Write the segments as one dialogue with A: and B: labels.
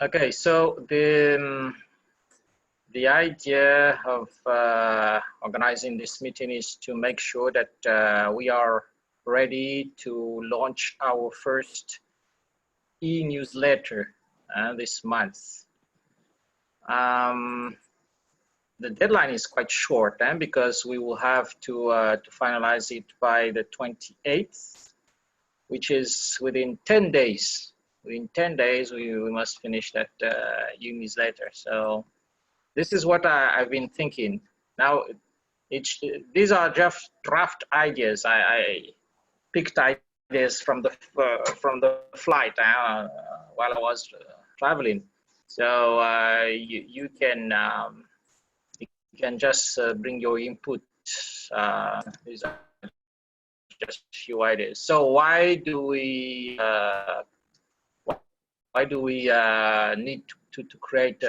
A: Okay, so the idea of organizing this meeting is to make sure that we are ready to launch our first e-newsletter this month. The deadline is quite short because we will have to finalize it by the 28th, which is within 10 days. Within 10 days, we must finish that e-newsletter. So this is what I've been thinking. Now, these are just draft ideas. I picked ideas from the flight while I was traveling. So you can just bring your input. These are just a few ideas. So why do we need to create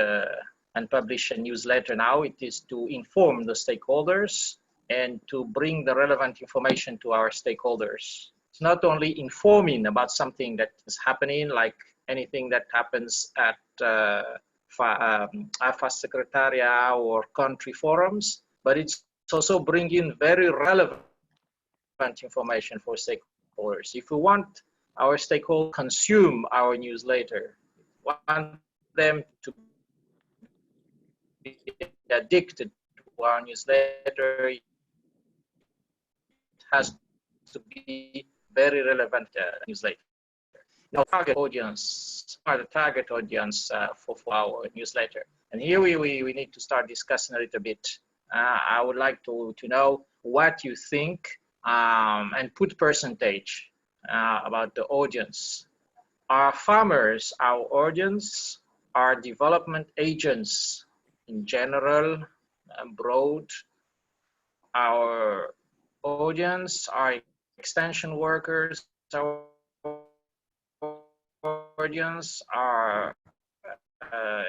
A: and publish a newsletter now? It is to inform the stakeholders and to bring the relevant information to our stakeholders. It's not only informing about something that is happening, like anything that happens at AFAS Secretariat or country forums, but it's also bringing very relevant information for stakeholders. If we want our stakeholders to consume our newsletter, we want them to be addicted to our newsletter, it has to be very relevant newsletter. Now, target audience are the target audience for our newsletter. And here we need to start discussing a little bit. I would like to know what you think and put percentage about the audience. Are farmers our audience? Are development agents in general, broad, our audience? Are extension workers our audience? Are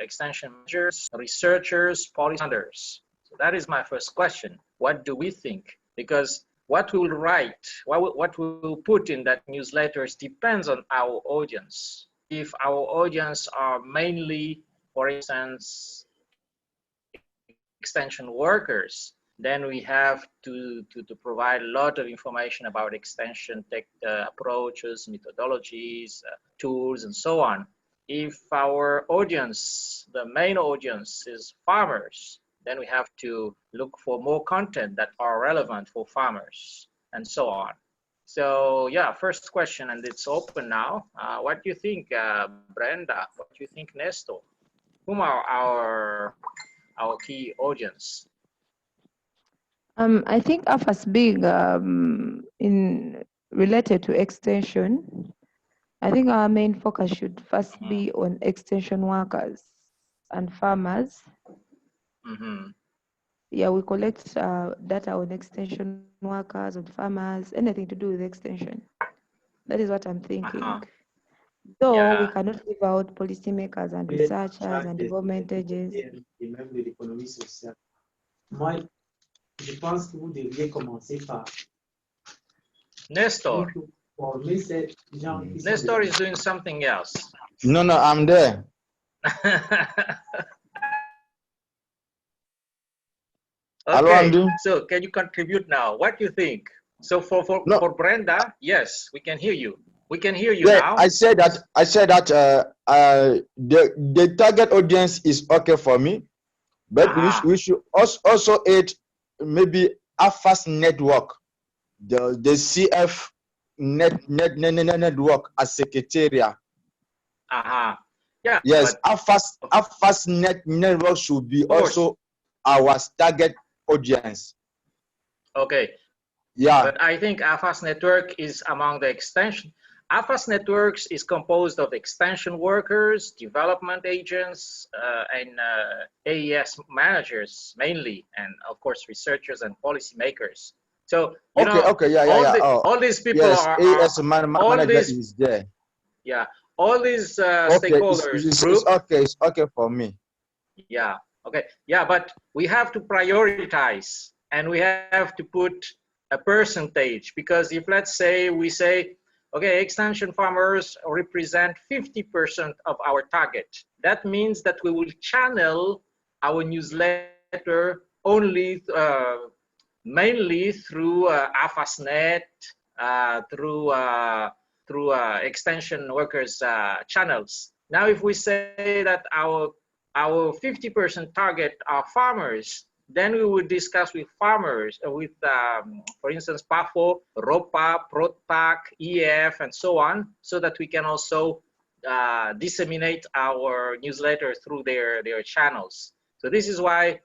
A: extension managers, researchers, policy managers? So that is my first question. What do we think? Because what we will write, what we will put in that newsletters depends on our audience. If our audience are mainly, for instance, extension workers, then we have to provide a lot of information about extension tech approaches, methodologies, tools, and so on. If our audience, the main audience is farmers, then we have to look for more content that are relevant for farmers, and so on. So yeah, first question, and it's open now. What do you think, Brenda? What do you think, Nestor? Whom are our key audience?
B: I think AFAS being related to extension, I think our main focus should first be on extension workers and farmers. Yeah, we collect data on extension workers, on farmers, anything to do with extension. That is what I'm thinking. Though we cannot leave out policymakers and researchers and development agents.
C: Je pense que vous devriez commencer par
A: Nestor. Nestor is doing something else.
D: No, I'm there.
A: Okay, so can you contribute now? What do you think? So for Brenda, yes, we can hear you. We can hear you now.
D: I said that the target audience is okay for me, but we should also add maybe AFAS network, the CF network as secretariat.
A: Yeah.
D: Yes, AFAS network should be also our target audience.
A: Okay.
D: Yeah.
A: But I think AFAS network is among the extension. AFAS networks is composed of extension workers, development agents, and AES managers mainly, and of course researchers and policymakers. So all these people are
D: AES manager is there.
A: Yeah, all these stakeholders.
D: It's okay for me.
A: Yeah. Okay. Yeah, but we have to prioritize and we have to put a percentage, because if let's say we say Okay, extension farmers represent 50% of our target. That means that we will channel our newsletter only mainly through AFASnet, through extension workers channels. Now, if we say that our 50% target are farmers, then we would discuss with farmers, for instance, PAFO, ROPA, PROTPAC, EF, and so on, so that we can also disseminate our newsletter through their channels. So this is why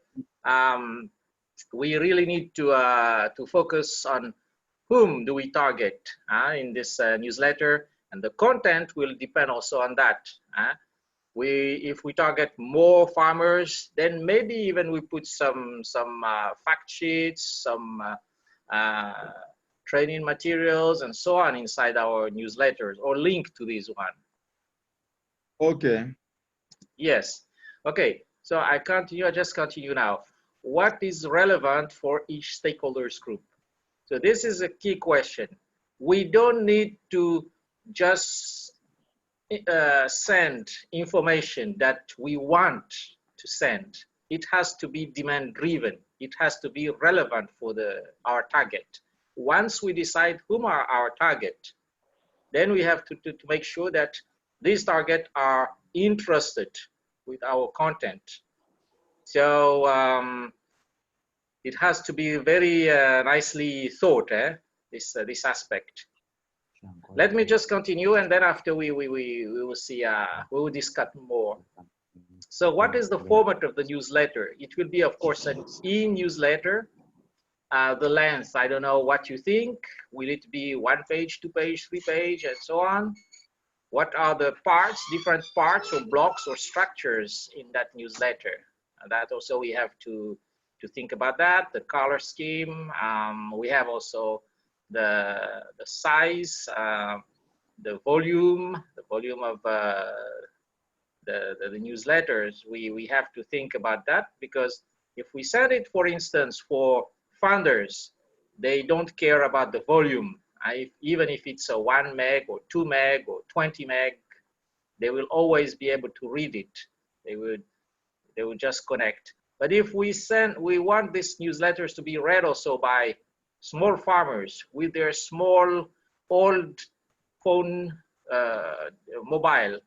A: we really need to focus on whom do we target in this newsletter, and the content will depend also on that. If we target more farmers, then maybe even we put some fact sheets, some training materials, and so on inside our newsletters, or link to this one.
D: Okay.
A: Yes. Okay. So I just continue now. What is relevant for each stakeholders group? So this is a key question. We don't need to just send information that we want to send. It has to be demand driven. It has to be relevant for our target. Once we decide whom are our target, then we have to make sure that these targets are interested with our content. So it has to be very nicely thought, this aspect. Let me just continue, and then after we will see, we will discuss more. So what is the format of the newsletter? It will be, of course, an e-newsletter. The length, I don't know what you think. Will it be 1 page, 2 page, 3 page, and so on? What are the parts, different parts or blocks or structures in that newsletter? That also we have to think about that. The color scheme. We have also the size, the volume of the newsletters. We have to think about that, because if we send it, for instance, for funders, they don't care about the volume. Even if it's a 1 meg or 2 meg or 20 meg, they will always be able to read it. They would just connect. But if we want these newsletters to be read also by small farmers with their small old phone mobile,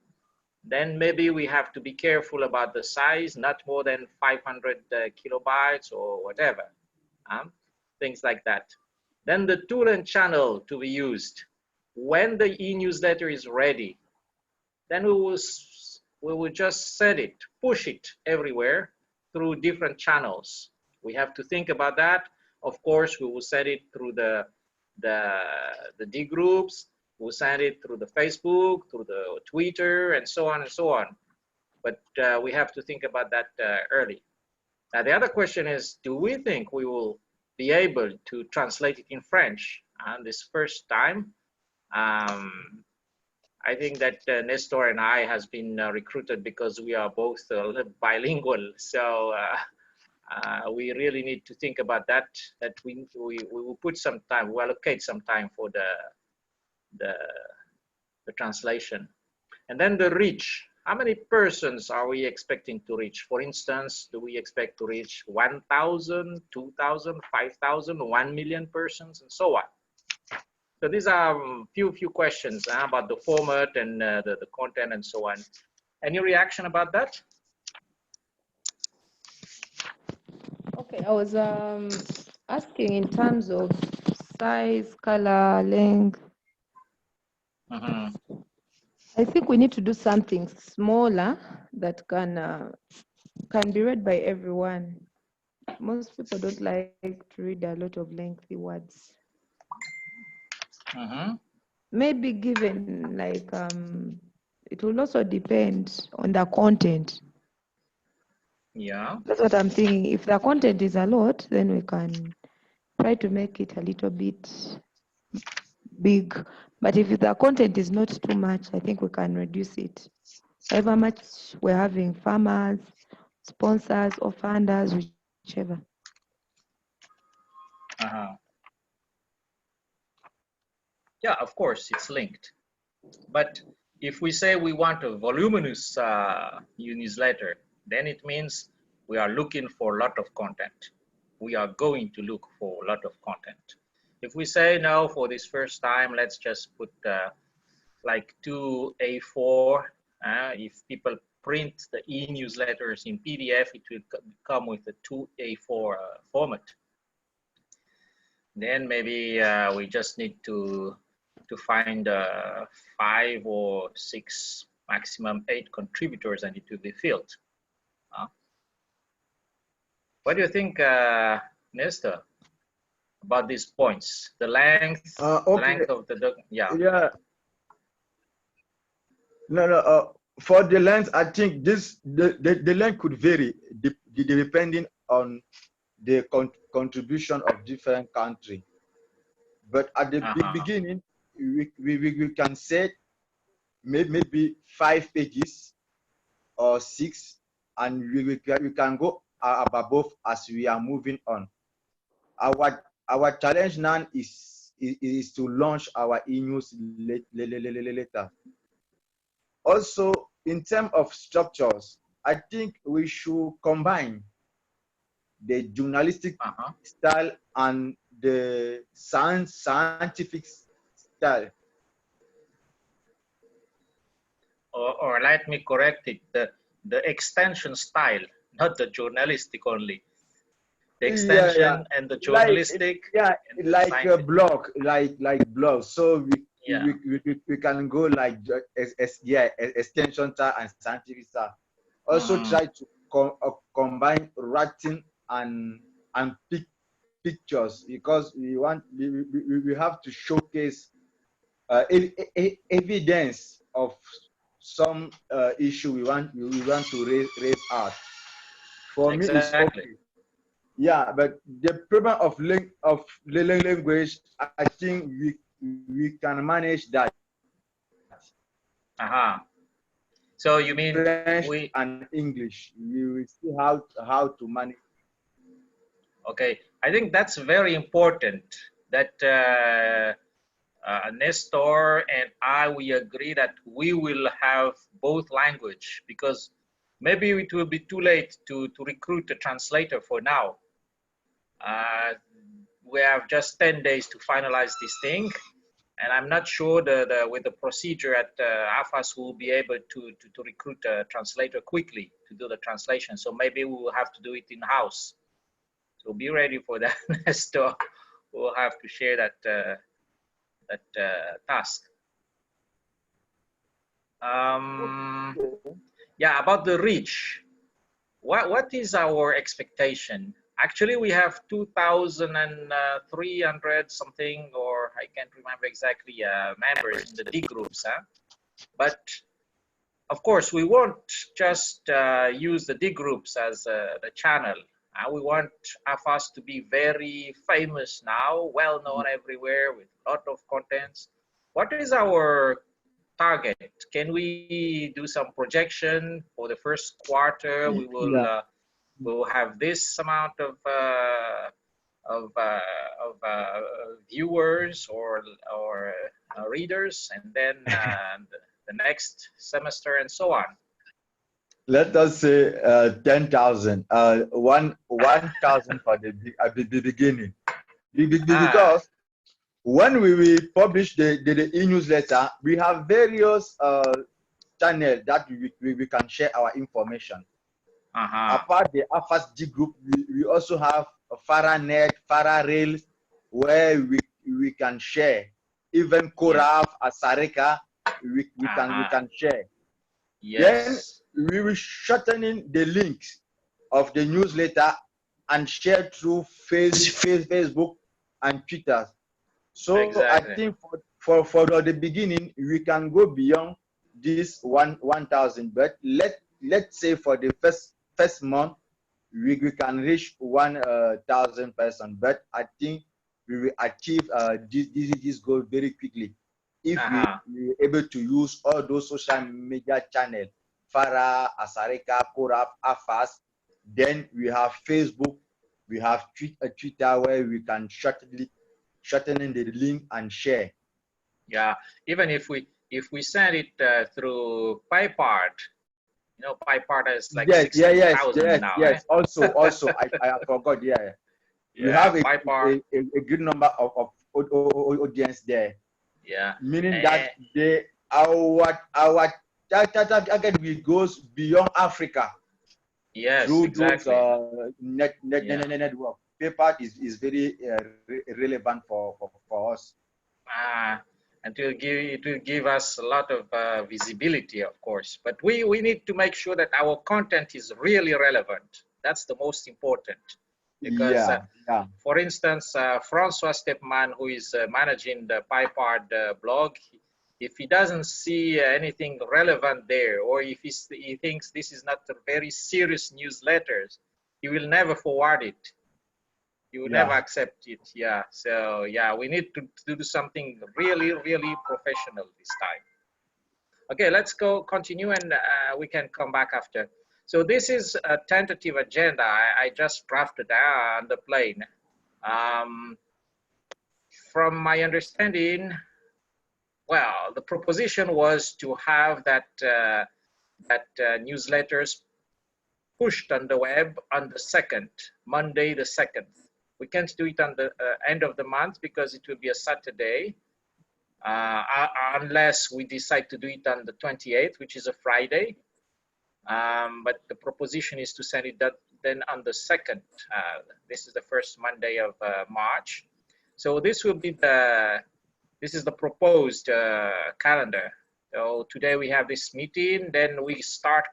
A: then maybe we have to be careful about the size, not more than 500 kilobytes or whatever, things like that. Then the tool and channel to be used. When the e-newsletter is ready, then we will just send it, push it everywhere through different channels. We have to think about that. Of course, we will send it through the D groups. We'll send it through the Facebook, through the Twitter, and so on and so on. But we have to think about that early. Now, the other question is, do we think we will be able to translate it in French this first time? I think that Nestor and I has been recruited because we are both bilingual. So we really need to think about that, we will put some time, we'll allocate some time for the translation. And then the reach. How many persons are we expecting to reach? For instance, do we expect to reach 1,000, 2,000, 5,000, 1 million persons, and so on? So these are few questions about the format and the content and so on. Any reaction about that?
B: Okay, I was asking in terms of size, color, length. I think we need to do something smaller that can be read by everyone. Most people don't like to read a lot of lengthy words. Maybe given like it will also depend on the content.
A: Yeah,
B: that's what I'm thinking. If the content is a lot, then we can try to make it a little bit big. But if the content is not too much, I think we can reduce it. However much we're having farmers, sponsors, or funders, whichever.
A: Yeah, of course, it's linked. But if we say we want a voluminous newsletter, then it means we are looking for a lot of content. We are going to look for a lot of content. If we say no, for this first time, let's just put like 2 A4. If people print the e-newsletters in PDF, it will come with a 2 A4 format. Then maybe we just need to find 5 or 6, maximum 8 contributors, and it will be filled. What do you think, Nestor, about these points? The length,
D: Okay.
A: the length of the document. Yeah.
D: Yeah. No. For the length, I think the length could vary depending on the contribution of different countries. But at the beginning, we can say maybe 5 pages or 6, and we can go above as we are moving on. Our challenge now is to launch our e-news later. Also, in terms of structures, I think we should combine the journalistic style and the scientific style.
A: Or let me correct it, the extension style, not the journalistic only. The extension and the journalistic.
D: Like a blog, like blog. So we can go like extension style and scientific style. Also try to combine writing and pictures, because we have to showcase evidence of some issue we want to raise out. For me, it's okay. Yeah, but the problem of language, I think we can manage that.
A: So you mean
D: French and English? We will see how to manage.
A: Okay, I think that's very important. That Nestor and we agree that we will have both language, because maybe it will be too late to recruit a translator for now. We have just 10 days to finalize this thing, and I'm not sure with the procedure at AFAS we'll be able to recruit a translator quickly to do the translation. So maybe we will have to do it in-house. So be ready for that, Nestor. We'll have to share that task. Yeah, about the reach. What is our expectation? Actually, we have 2,300 something, or I can't remember exactly, members in the D groups. But of course, we won't just use the D groups as the channel. We want AFAS to be very famous now, well known everywhere with a lot of contents. What is our target? Can we do some projection for the first quarter? We will we'll have this amount of viewers or readers, and then the next semester and so on.
D: Let us say 10,000, 1,000 for the beginning, because when we publish the e-newsletter, we have various channels that we can share our information. Apart the AFAS D group, we also have a FaraNet, FaraRail, where we can share. Even Koraf, Asareka, we can share.
A: Yes.
D: Then we will shorten the links of the newsletter and share through Facebook and Twitter. So exactly. I think for the beginning, we can go beyond this 1,000. But let's say for the first month, we can reach 1,000 persons. But I think we will achieve this goal very quickly if we are able to use all those social media channels, Farah, Asareka, Koraf, AFAS. Then we have Facebook, we have Twitter, where we can shorten the link and share.
A: Yeah, even if we send it through PyPart, you know, PyPart is like
D: Yes,
A: 16,000 now.
D: yes. Also, I forgot. Yeah, we
A: Yeah,
D: have a
A: PyPart.
D: a good number of audience there.
A: Yeah,
D: Meaning that our target goes beyond Africa
A: yes,
D: through those
A: exactly. Yeah.
D: network. PayPal is very relevant for us.
A: And it will give us a lot of visibility, of course. But we need to make sure that our content is really relevant. That's the most important. Because,
D: Yeah.
A: for instance, Francois Stepman, who is managing the PyPart blog, if he doesn't see anything relevant there, or if he thinks this is not a very serious newsletters, he will never forward it. You would never accept it. Yeah. So yeah, we need to do something really, really professional this time. Okay, let's go continue, and we can come back after. So this is a tentative agenda. I just drafted on the plane. From my understanding, well, the proposition was to have that newsletters pushed on the web on the 2nd, Monday the 2nd. We can't do it on the end of the month because it will be a Saturday, unless we decide to do it on the 28th, which is a Friday. But the proposition is to send it then on the 2nd. This is the first Monday of March. So this will be this is the proposed calendar. So today we have this meeting, then we start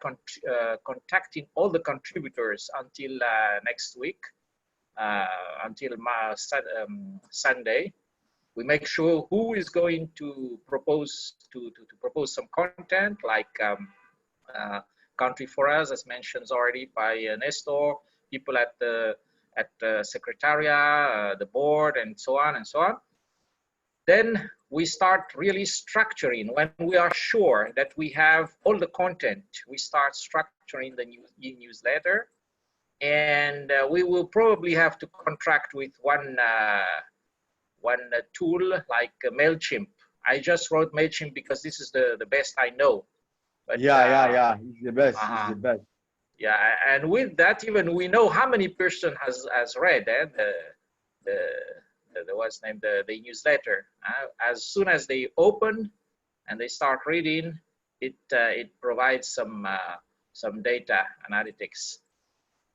A: contacting all the contributors until next week, until Sunday. We make sure who is going to propose propose some content, like Country for Us, as mentioned already by Nestor, people at the Secretariat, the board, and so on and so on. Then we start really structuring. When we are sure that we have all the content, we start structuring the newsletter, and we will probably have to contract with one tool like MailChimp. I just wrote MailChimp because this is the best I know. But,
D: yeah. It's the best. It's the best.
A: Yeah, and with that, even we know how many person has read what's named the newsletter. As soon as they open and they start reading, it provides some data analytics.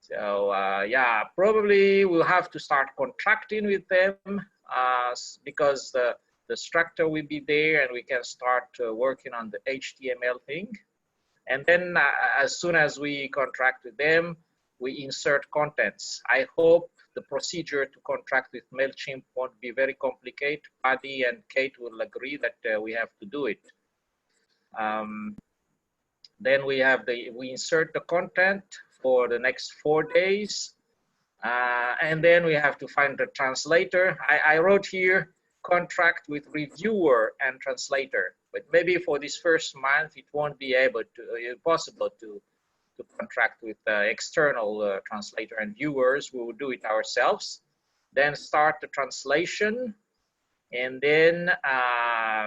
A: So yeah, probably we'll have to start contracting with them because the structure will be there, and we can start working on the HTML thing. And then as soon as we contract with them, we insert contents. I hope the procedure to contract with MailChimp won't be very complicated. Paddy and Kate will agree that we have to do it. Then we insert the content for the next 4 days. And then we have to find the translator. I wrote here contract with reviewer and translator, but maybe for this first month it won't be possible to contract with external translator and viewers. We will do it ourselves. Then start the translation, and then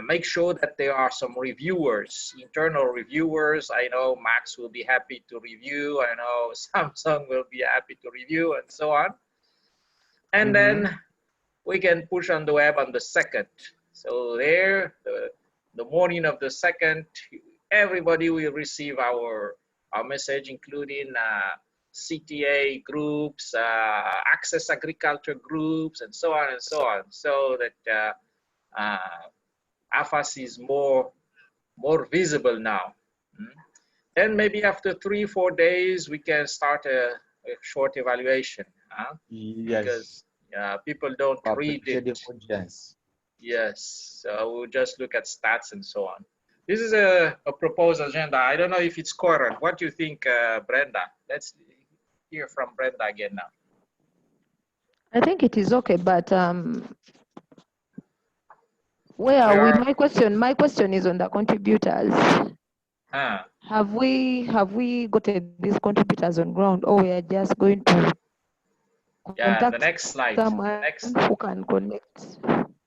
A: make sure that there are some reviewers, internal reviewers. I know Max will be happy to review. I know Samsung will be happy to review, and so on. And then we can push on the web on the 2nd. So there, the morning of the 2nd, everybody will receive our message, including CTA groups, access agriculture groups, and so on and so on, so that AFAS is more visible now. Then maybe after 3-4 days, we can start a short evaluation.
D: Yes.
A: Because people don't read it. Yes, we'll just look at stats and so on. This is a proposed agenda. I don't know if it's current. What do you think, Brenda? Let's hear from Brenda again now.
B: I think it is okay, but where are we? My question is on the contributors. Have we gotten these contributors on ground, or we are just going to contact
A: the next slide.
B: someone who can connect?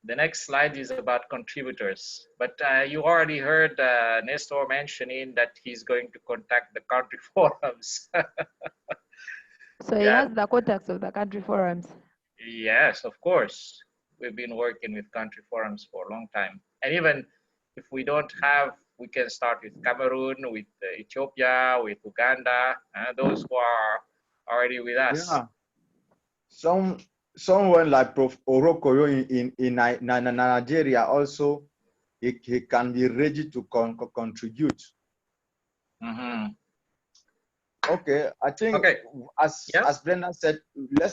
A: The next slide is about contributors, but you already heard Nestor mentioning that he's going to contact the country forums.
B: So he has the contacts of the country forums.
A: Yes, of course. We've been working with country forums for a long time. And even if we don't have, we can start with Cameroon, with Ethiopia, with Uganda, those who are already with us.
D: Yeah. Someone like Prof. Orokoyo in Nigeria also, he can be ready to contribute.
A: Mm-hmm.
D: Okay, I think as Brenda said,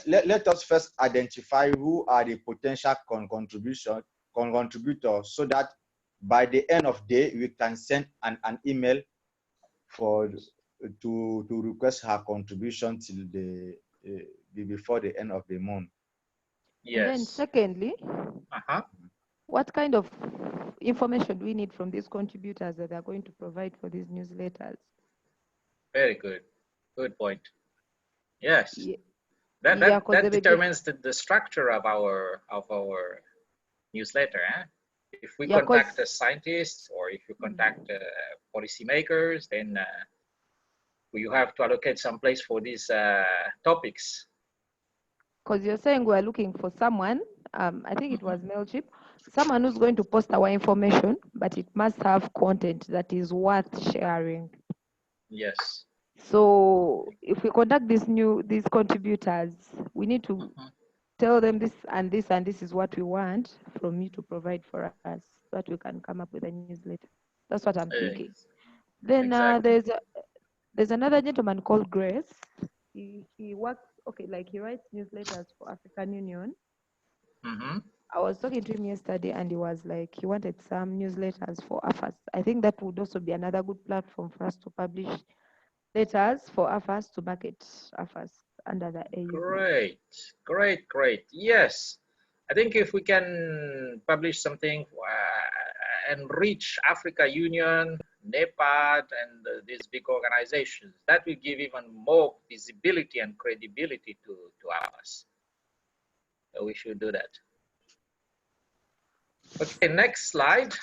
D: let us first identify who are the potential contributors, so that by the end of the day we can send an email to request her contribution till before the end of the month.
A: Yes.
B: And then secondly, what kind of information do we need from these contributors that are going to provide for these newsletters?
A: Very good. Good point. Yes.
B: Yeah.
A: That determines the structure of our newsletter. If we contact a scientist, or if you contact policymakers, then you have to allocate some place for these topics.
B: Because you're saying we're looking for someone, I think it was MailChimp, someone who's going to post our information, but it must have content that is worth sharing.
A: Yes.
B: So if we contact these contributors, we need to tell them this and this and this is what we want from you to provide for us, so that we can come up with a newsletter. That's what I'm thinking. Then there's another gentleman called Grace. He works, like he writes newsletters for African Union. I was talking to him yesterday, and he was like, he wanted some newsletters for AFAS. I think that would also be another good platform for us to publish letters for AFAS, to market AFAS under the AU.
A: Great. Yes. I think if we can publish something and reach Africa Union, NEPAD, and these big organizations, that will give even more visibility and credibility to AFAS. So we should do that. Okay, next slide,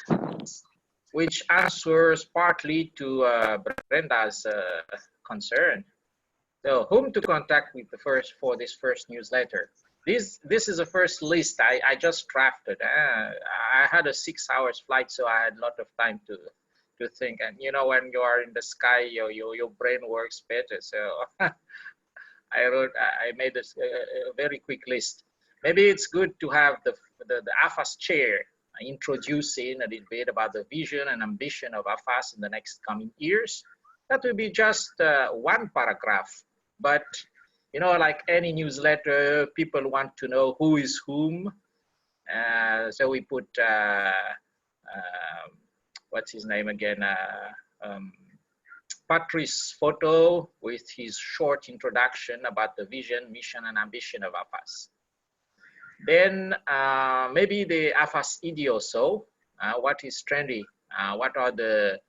A: which answers partly to Brenda's concern. So, whom to contact with for this first newsletter? This is the first list I just drafted. I had a 6 hours flight, so I had a lot of time to think. And you know, when you are in the sky, your brain works better. So I made a very quick list. Maybe it's good to have the AFAS chair introducing a little bit about the vision and ambition of AFAS in the next coming years. That will be just one paragraph. But, you know, like any newsletter, people want to know who is whom. So we put, what's his name again? Patrice's photo with his short introduction about the vision, mission, and ambition of AFAS. Then maybe the AFAS ID also, what is trendy, what are the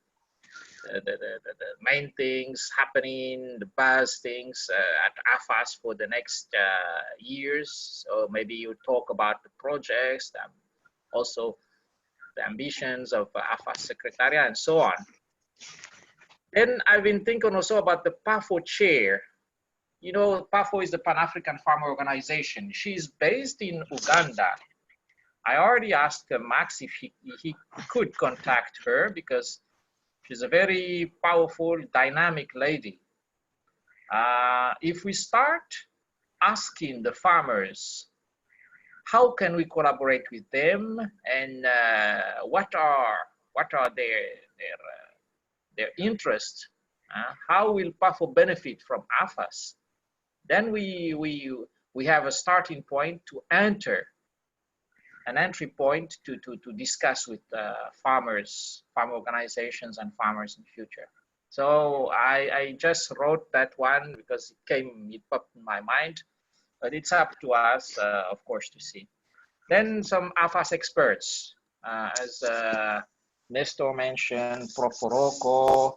A: main things happening, the buzz things at AFAS for the next years. So maybe you talk about the projects, also the ambitions of AFAS Secretariat and so on. Then I've been thinking also about the PAFO chair. You know, PAFO is the Pan-African Farmer Organization. She's based in Uganda. I already asked Max if he could contact her, because she's a very powerful, dynamic lady. If we start asking the farmers, how can we collaborate with them, and what are their interests? How will PAFO benefit from AFAS? Then we have a starting point to enter, an entry point to discuss with farmers, farm organizations, and farmers in the future. So I just wrote that one because it popped in my mind, but it's up to us, of course, to see. Then some AFAS experts, as Nestor mentioned, Prof. Oroko,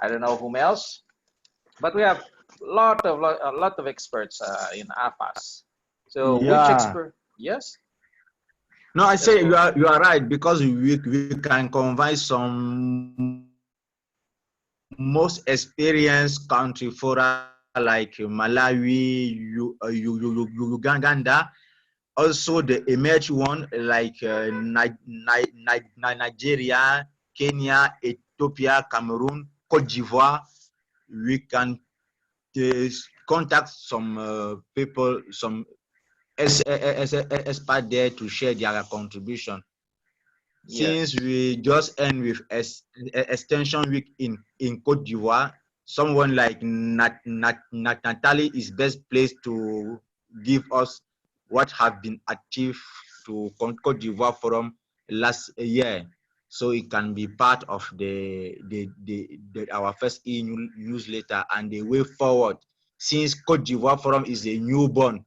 A: I don't know whom else, but we have a lot of experts in AFAS. So which expert? Yes.
D: No, I say you are right, because we can convert some most experienced country fora like Malawi, Uganda, also the emerged one like Nigeria, Kenya, Ethiopia, Cameroon, Cote d'Ivoire. We can contact some people, some experts there to share their contribution. Since we just end with extension week in Cote d'Ivoire, someone like Natalie is best placed to give us what have been achieved to Cote d'Ivoire Forum last year, so it can be part of our first newsletter and the way forward. Since Cote d'Ivoire Forum is a newborn,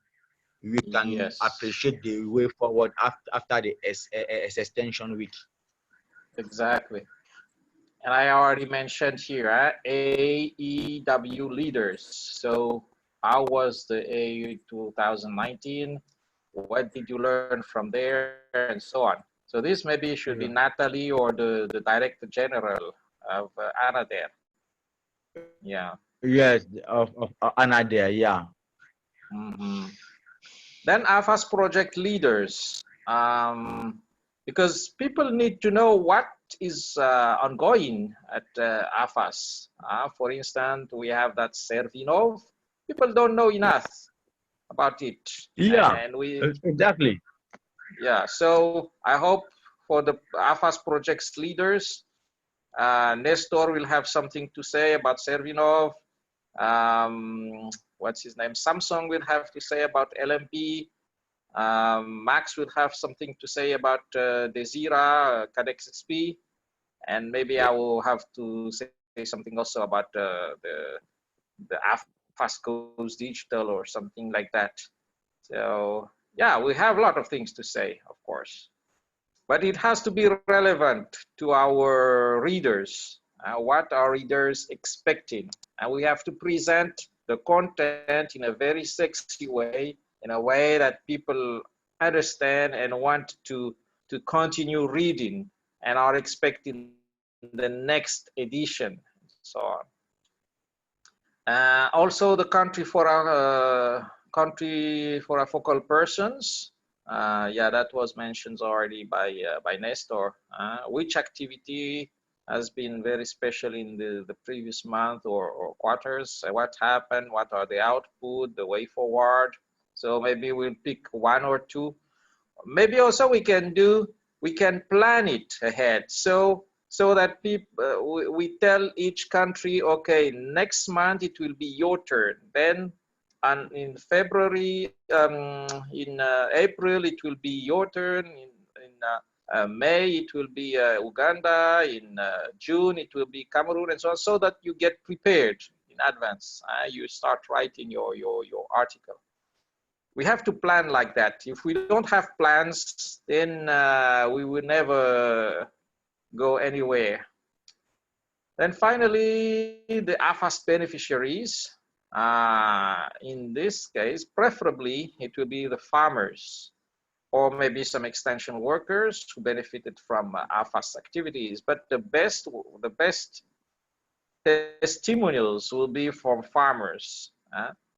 D: we can appreciate the way forward after the extension week.
A: Exactly. And I already mentioned here, AEW leaders. So how was the AU 2019? What did you learn from there, and so on? So this maybe should be Natalie or the Director General of ANADER. Yeah.
D: Yes, of ANADER, yeah.
A: Then AFAS project leaders, because people need to know what is ongoing at AFAS. For instance, we have that Servinov. People don't know enough about it.
D: Yeah,
A: and we
D: exactly.
A: Yeah, so I hope for the AFAS projects leaders, Nestor will have something to say about Servinov. What's his name? Samsung will have to say about LMP. Max will have something to say about Desira, Cadex XP. And maybe I will have to say something also about the AFAS Goes Digital or something like that. So yeah, we have a lot of things to say, of course. But it has to be relevant to our readers. What are readers expecting? And we have to present the content in a very sexy way, in a way that people understand and want to continue reading and are expecting the next edition, and so on. Also, the country for our focal persons. Yeah, that was mentioned already by Nestor. Which activity has been very special in the previous month or quarters? What happened? What are the output? The way forward? So maybe we'll pick one or two. Maybe also we can plan it ahead. So that people, we tell each country, okay, next month it will be your turn. Then in February, in April, it will be your turn. In May, it will be Uganda. In June, it will be Cameroon, and so on, so that you get prepared in advance. You start writing your article. We have to plan like that. If we don't have plans, then we will never go anywhere. Then finally, the AFAS beneficiaries. In this case, preferably, it will be the farmers or maybe some extension workers who benefited from AFAS activities. But the best testimonials will be from farmers.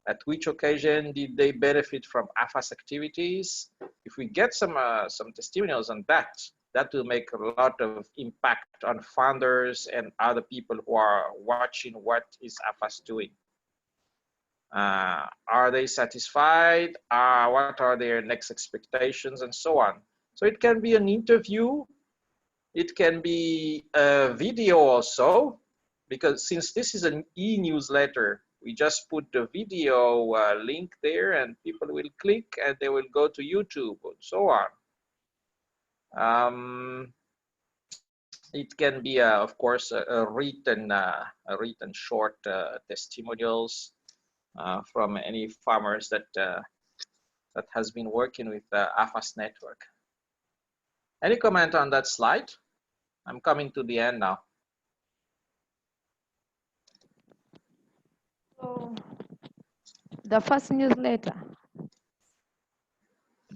A: At which occasion did they benefit from AFAS activities? If we get some testimonials on that, that will make a lot of impact on funders and other people who are watching what is AFAS doing. Are they satisfied? What are their next expectations, and so on. So it can be an interview. It can be a video also, because since this is an e-newsletter, we just put the video link there and people will click and they will go to YouTube and so on. It can be, of course, a written short testimonials from any farmers that has been working with the AFAS network. Any comment on that slide? I'm coming to the end now.
B: So, the first newsletter.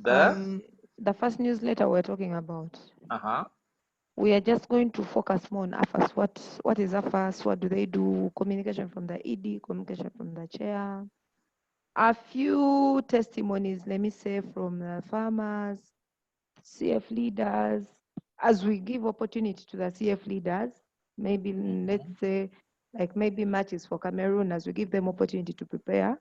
A: The
B: the first newsletter we're talking about,
A: Uh-huh.
B: we are just going to focus more on AFAS. What is AFAS? What do they do? Communication from the ED, communication from the chair. A few testimonies, let me say, from the farmers, CF leaders. As we give opportunity to the CF leaders, maybe let's say, like maybe matches for Cameroon, as we give them opportunity to prepare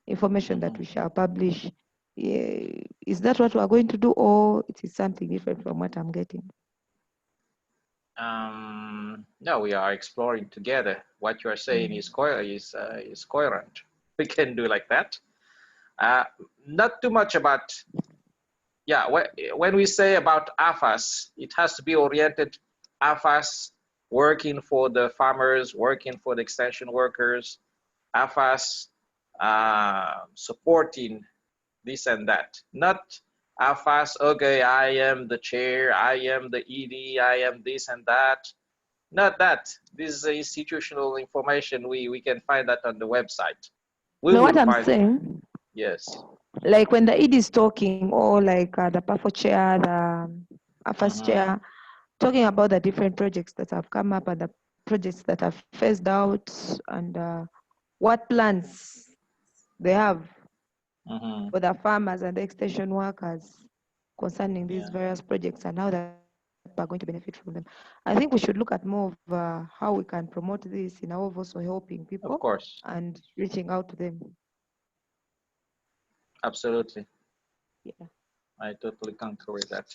B: information that we shall publish. Is that what we are going to do, or it is something different from what I'm getting?
A: No, we are exploring together. What you are saying is coherent. We can do like that. Not too much about, yeah, when we say about AFAS, it has to be oriented AFAS working for the farmers, working for the extension workers, AFAS supporting this and that. Not AFAS, okay, I am the chair, I am the ED, I am this and that. Not that. This is institutional information. We can find that on the website. We
B: know
A: will
B: what I'm
A: find
B: saying?
A: it. Yes.
B: Like when the ED is talking, or like the PAFO chair, the AFAS chair, talking about the different projects that have come up and the projects that have phased out, and what plans they have for the farmers and the extension workers concerning these various projects and how they're going to benefit from them. I think we should look at more of how we can promote this in our also helping people,
A: Of course.
B: and reaching out to them.
A: Absolutely.
B: Yeah.
A: I totally concur with that.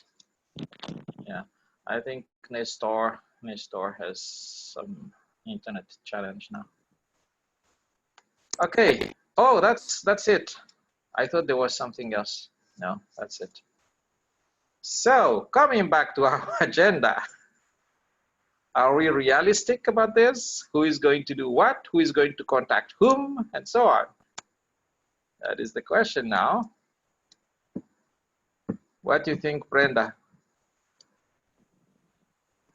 A: Yeah. I think Nestor has some internet challenge now. Okay. Oh, that's it. I thought there was something else. No, that's it. So coming back to our agenda, are we realistic about this? Who is going to do what? Who is going to contact whom? And so on. That is the question now. What do you think, Brenda?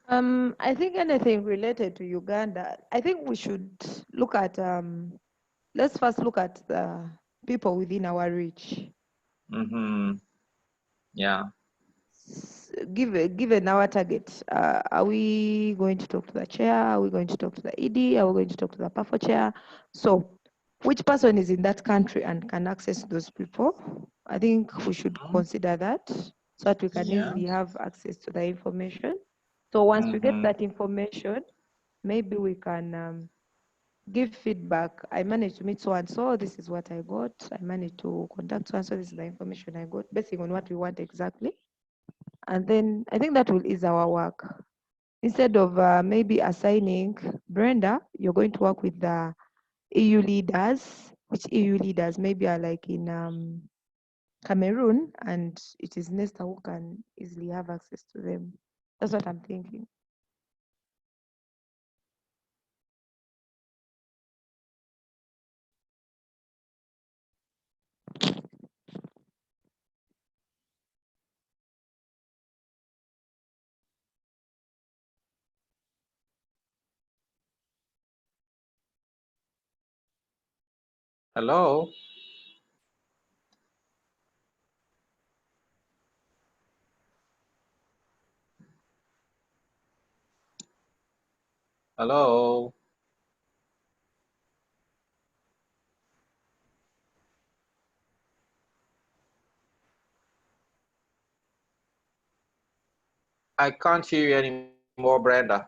B: I think anything related to Uganda, I think we should look at, let's first look at the people within our reach.
A: Yeah.
B: Given our target, are we going to talk to the chair? Are we going to talk to the ED? Are we going to talk to the PAFO chair? So which person is in that country and can access those people? I think we should consider that, so that we can easily have access to the information. So once we get that information, maybe we can give feedback. I managed to meet so and so, this is what I got. I managed to contact so and so, this is the information I got, based on what we want exactly. And then I think that will ease our work. Instead of maybe assigning, Brenda, you're going to work with the EU leaders, which EU leaders maybe are like in Cameroon, and it is Nesta who can easily have access to them. That's what I'm thinking.
A: Hello? Hello? I can't hear you anymore, Brenda.